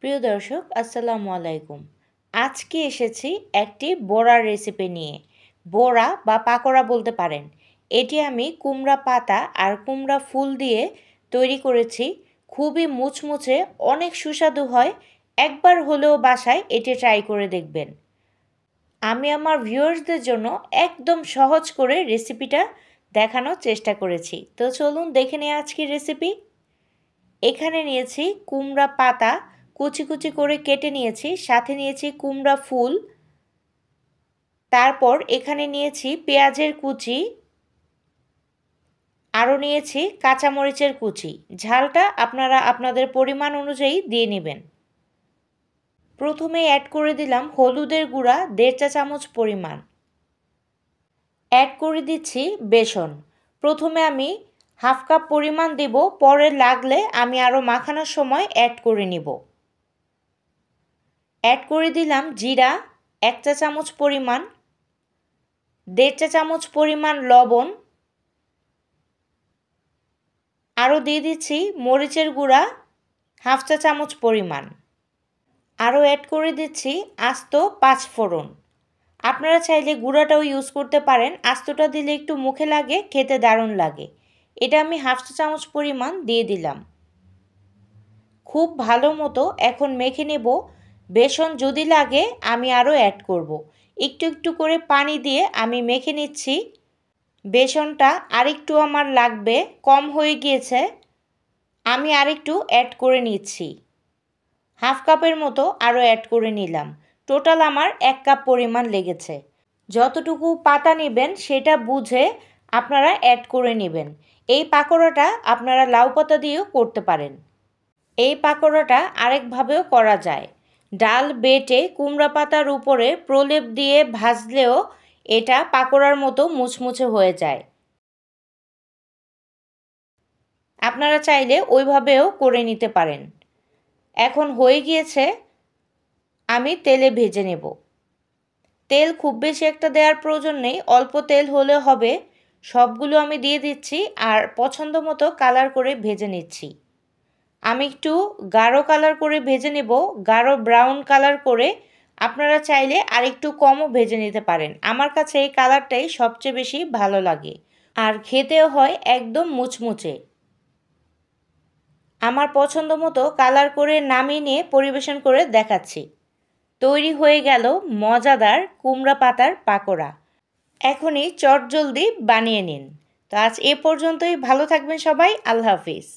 প্রিয় দর্শক আসসালামু আলাইকুম। আজকে এসেছি একটি বড়ার রেসিপি নিয়ে। বড়া বা পাকোড়া বলতে পারেন। এটি আমি কুমড়া পাতা আর কুমড়া ফুল দিয়ে তৈরি করেছি। খুবই মুচমুচে, অনেক সুস্বাদু হয়। একবার হলেও বাসায় এটি ট্রাই করে দেখবেন। আমি আমার ভিউয়ার্সদের জন্য একদম সহজ করে রেসিপিটা দেখানোর চেষ্টা করেছি। তো চলুন দেখে নিই আজকের রেসিপি। এখানে নিয়েছি কুমড়া পাতা, কুচি কুচি করে কেটে নিয়েছি, সাথে নিয়েছি কুমড়া ফুল, তারপর এখানে নিয়েছি পেঁয়াজের কুচি, আরও নিয়েছি কাঁচামরিচের কুচি। ঝালটা আপনারা আপনাদের পরিমাণ অনুযায়ী দিয়ে নেবেন। প্রথমে অ্যাড করে দিলাম হলুদের গুঁড়া 1.5 চা চামচ পরিমাণ। অ্যাড করে দিচ্ছি বেসন। প্রথমে আমি হাফ কাপ পরিমাণ দেব, পরে লাগলে আমি আরও মাখানোর সময় অ্যাড করে নিব। অ্যাড করে দিলাম জিরা 1 চা চামচ পরিমাণ, 1.5 চা চামচ পরিমাণ লবণ, আরও দিয়ে দিচ্ছি মরিচের গুঁড়া হাফ চা চামচ পরিমাণ, আরও অ্যাড করে দিচ্ছি আস্ত 5 ফোড়ন। আপনারা চাইলে গুঁড়াটাও ইউজ করতে পারেন, আস্তটা দিলে একটু মুখে লাগে, খেতে দারুণ লাগে। এটা আমি হাফ চা চামচ পরিমাণ দিয়ে দিলাম। খুব ভালো মতো এখন মেখে নেব। বেসন যদি লাগে আমি আরও অ্যাড করব। একটু একটু করে পানি দিয়ে আমি মেখে নিচ্ছি। বেসনটা আরেকটু আমার লাগবে, কম হয়ে গিয়েছে, আমি আরেকটু অ্যাড করে নিচ্ছি। হাফ কাপের মতো আরও অ্যাড করে নিলাম। টোটাল আমার 1 কাপ পরিমাণ লেগেছে। যতটুকু পাতা নেবেন সেটা বুঝে আপনারা অ্যাড করে নেবেন। এই পাকোড়াটা আপনারা লাউ পাতা দিয়েও করতে পারেন। এই পাকোড়াটা আরেকভাবেও করা যায়। ডাল বেটে কুমড়া পাতার উপরে প্রলেপ দিয়ে ভাজলেও এটা পাকোড়ার মতো মুচমুচে হয়ে যায়। আপনারা চাইলে ওইভাবেও করে নিতে পারেন। এখন হয়ে গিয়েছে, আমি তেলে ভেজে নেব। তেল খুব বেশি একটা দেওয়ার প্রয়োজন নেই, অল্প তেল হলে হবে। সবগুলো আমি দিয়ে দিচ্ছি আর পছন্দ মতো কালার করে ভেজে নিচ্ছি। আমি একটু গাঢ় কালার করে ভেজে নেব, গাঢ় ব্রাউন কালার করে। আপনারা চাইলে আরেকটু কমও ভেজে নিতে পারেন। আমার কাছে এই কালারটাই সবচেয়ে বেশি ভালো লাগে আর খেতেও হয় একদম মুচমুচে। আমার পছন্দ মতো কালার করে নামিয়ে নিয়ে পরিবেশন করে দেখাচ্ছি। তৈরি হয়ে গেল মজাদার কুমড়া পাতার পাকোড়া। এখনই চটজলদি বানিয়ে নিন। তো আজ এ পর্যন্তই। ভালো থাকবেন সবাই। আল্লাহ হাফিজ।